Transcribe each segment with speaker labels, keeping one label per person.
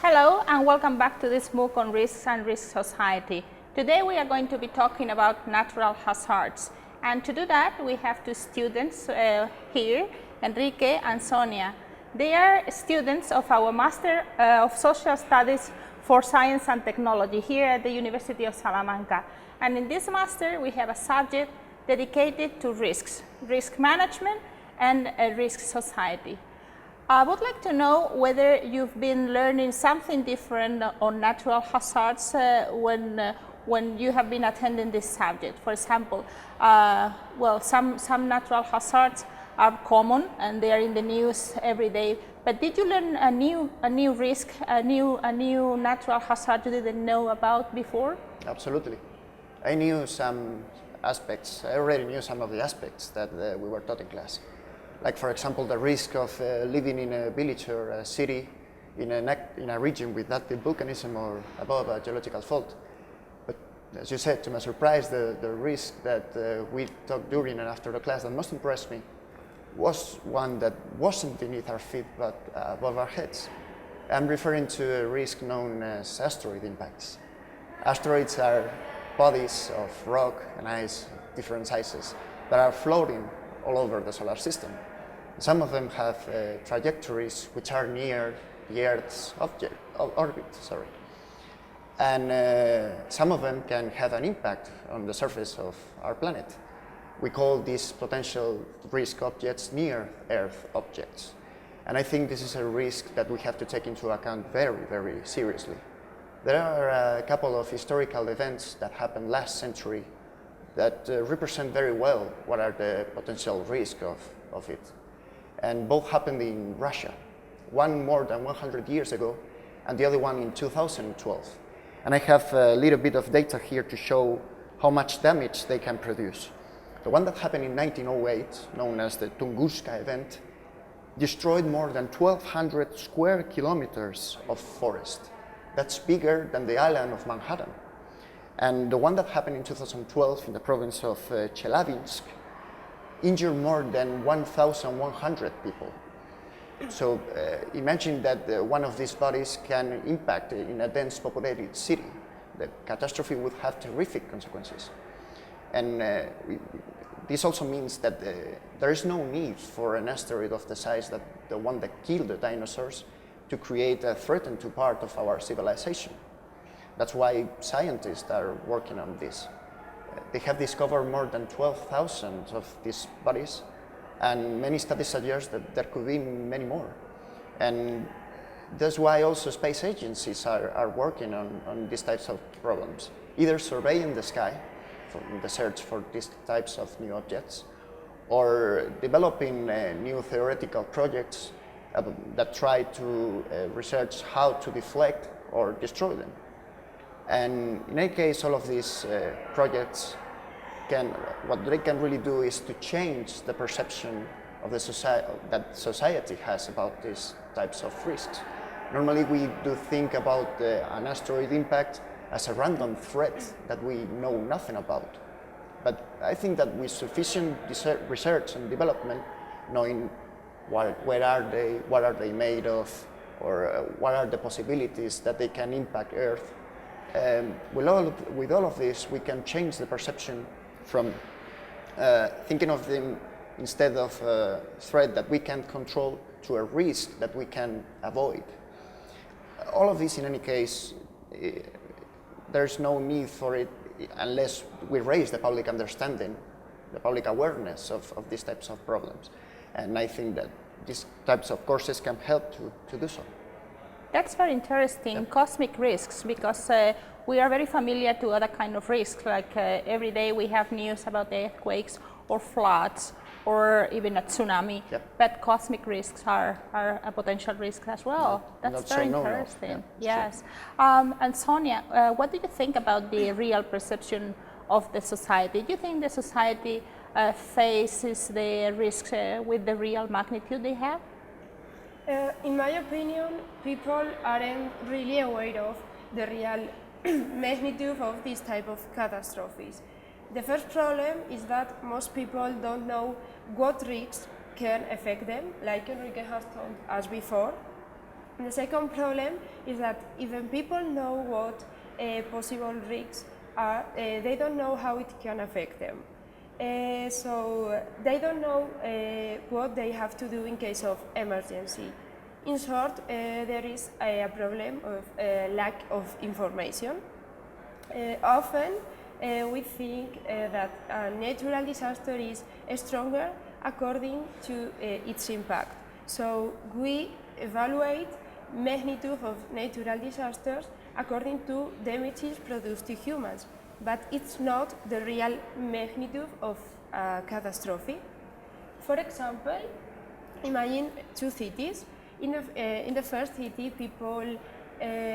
Speaker 1: Hello and welcome back to this MOOC on risks and risk society. Today we are going to be talking about natural hazards, and to do that we have two students here, Enrique and Sonia. They are students of our Master of Social Studies for Science and Technology here at the University of Salamanca. And in this master we have a subject dedicated to risks, risk management and risk society. I would like to know whether you've been learning something different on natural hazards when you have been attending this subject. For example, some natural hazards are common and they are in the news every day. But did you learn a new risk, a new natural hazard you didn't know about before?
Speaker 2: Absolutely. I knew some aspects. I already knew some of the aspects that we were taught in class. Like, for example, the risk of living in a village or a city in a region with active volcanism or above a geological fault. But as you said, to my surprise, the risk that we talked during and after the class that most impressed me was one that wasn't beneath our feet but above our heads. I'm referring to a risk known as asteroid impacts. Asteroids are bodies of rock and ice of different sizes that are floating all over the solar system. Some of them have trajectories which are near the Earth's orbit. And some of them can have an impact on the surface of our planet. We call these potential risk objects near-Earth objects. And I think this is a risk that we have to take into account very, very seriously. There are a couple of historical events that happened last century that represent very well what are the potential risks of it. And both happened in Russia, one more than 100 years ago, and the other one in 2012. And I have a little bit of data here to show how much damage they can produce. The one that happened in 1908, known as the Tunguska event, destroyed more than 1,200 square kilometers of forest. That's bigger than the island of Manhattan. And the one that happened in 2012 in the province of Chelyabinsk injured more than 1,100 people. So imagine that one of these bodies can impact in a dense populated city. The catastrophe would have terrific consequences. And this also means that there is no need for an asteroid of the size that the one that killed the dinosaurs to create a threat to part of our civilization. That's why scientists are working on this. They have discovered more than 12,000 of these bodies, and many studies suggest that there could be many more. And that's why also space agencies are working on these types of problems, either surveying the sky in the search for these types of new objects, or developing new theoretical projects that try to research how to deflect or destroy them. And in any case, all of these projects what they can really do is to change the perception of the society has about these types of risks. Normally we do think about an asteroid impact as a random threat that we know nothing about. But I think that with sufficient research and development, knowing where are they, what are they made of, or what are the possibilities that they can impact Earth, with all of this, we can change the perception from thinking of them instead of a threat that we can't control to a risk that we can avoid. All of this, in any case, there's no need for it unless we raise the public understanding, the public awareness of these types of problems. And I think that these types of courses can help to do so.
Speaker 1: That's very interesting, yeah. Cosmic risks, because we are very familiar to other kind of risks, like every day we have news about earthquakes or floods or even a tsunami, yeah. But cosmic risks are a potential risk as well. That's very interesting. Yeah, yes. And Sonia, what do you think about the real perception of the society? Do you think the society faces the risks with the real magnitude they have?
Speaker 3: In my opinion, people aren't really aware of the real magnitude of this type of catastrophes. The first problem is that most people don't know what risks can affect them, like Enrique has told us before. The second problem is that even people know what possible risks are, they don't know how it can affect them. So they don't know what they have to do in case of emergency. In short, there is a problem of lack of information. Often we think that a natural disaster is stronger according to its impact. So we evaluate magnitude of natural disasters according to damages produced to humans, but it's not the real magnitude of a catastrophe. For example, imagine two cities. In the first city, people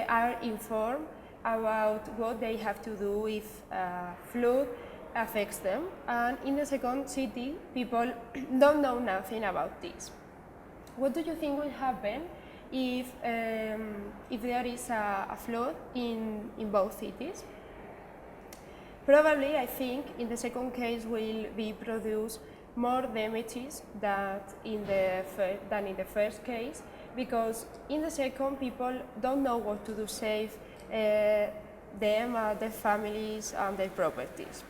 Speaker 3: are informed about what they have to do if a flood affects them, and in the second city, people don't know nothing about this. What do you think will happen if there is a flood in both cities? Probably, I think, in the second case will be produced more damages than in the first case, because in the second, people don't know what to do to save them, their families, and their properties.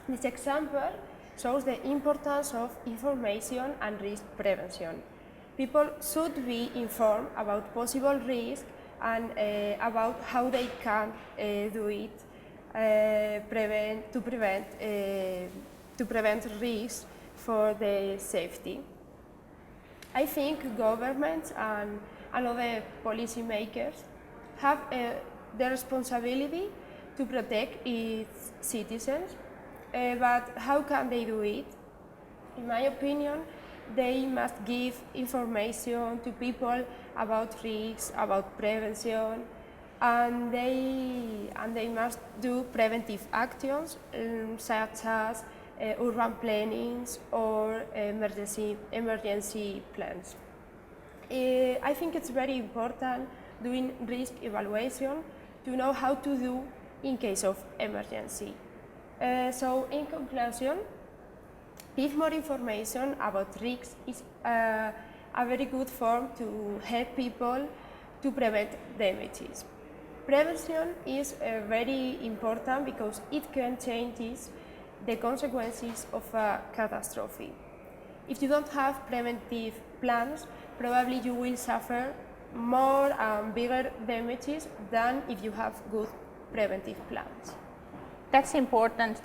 Speaker 3: This example shows the importance of information and risk prevention. People should be informed about possible risk and about how they can do it to prevent risks for their safety. I think governments and other policymakers have the responsibility to protect its citizens, but how can they do it? In my opinion, they must give information to people about risks, about prevention, and they must do preventive actions such as urban plannings or emergency plans. I think it's very important doing risk evaluation to know how to do in case of emergency. So in conclusion, give more information about risks is a very good form to help people to prevent damages. Prevention is very important because it can change the consequences of a catastrophe. If you don't have preventive plans, probably you will suffer more and bigger damages than if you have good preventive plans.
Speaker 1: That's important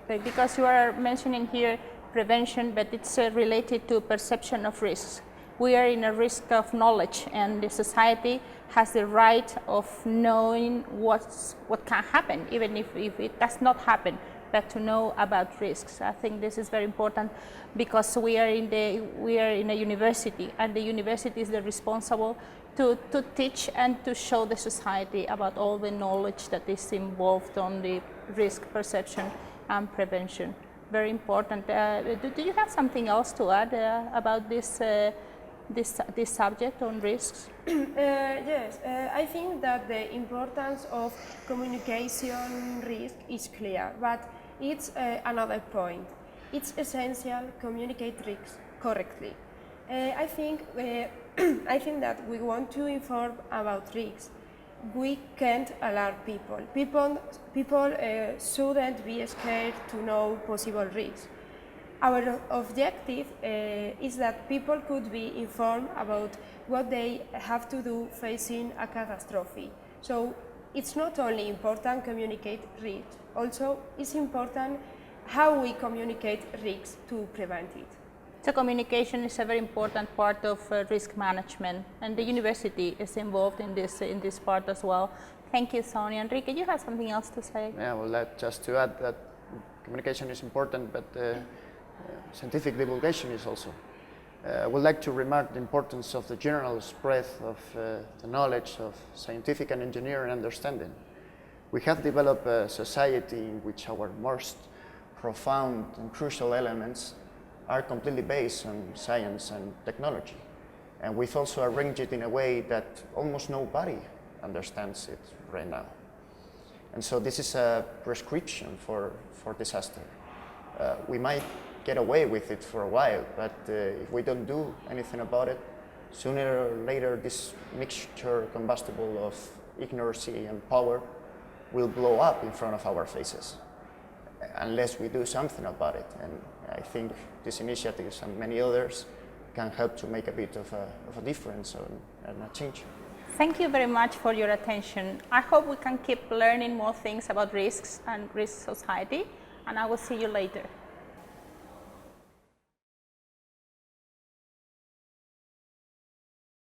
Speaker 1: because you are mentioning here prevention, but it's related to perception of risks. We are in a risk of knowledge, and the society has the right of knowing what can happen, even if it does not happen, but to know about risks. I think this is very important because we are in a university, and the university is the responsible to teach and to show the society about all the knowledge that is involved on the risk perception and prevention. Very important. Do you have something else to add about this subject on risks?
Speaker 3: Yes, I think that the importance of communication risk is clear, but it's another point. It's essential to communicate risks correctly. I think that we want to inform about risks. We can't alarm people. People shouldn't be scared to know possible risks. Our objective is that people could be informed about what they have to do facing a catastrophe. So it's not only important to communicate risks, also it's important how we communicate risks to prevent it.
Speaker 1: So communication is a very important part of risk management, and the university is involved in this part as well. Thank you, Sonia. Enrique, you have something else to say?
Speaker 2: Yeah, well, just to add that communication is important, but scientific divulgation is also. I would like to remark the importance of the general spread of the knowledge of scientific and engineering understanding. We have developed a society in which our most profound and crucial elements are completely based on science and technology. And we've also arranged it in a way that almost nobody understands it right now. And so this is a prescription for disaster. We might get away with it for a while, but if we don't do anything about it, sooner or later this mixture combustible of ignorance and power will blow up in front of our faces unless we do something about it. And I think these initiatives and many others can help to make a bit of a difference and a change.
Speaker 1: Thank you very much for your attention. I hope we can keep learning more things about risks and risk society, and I will see you later.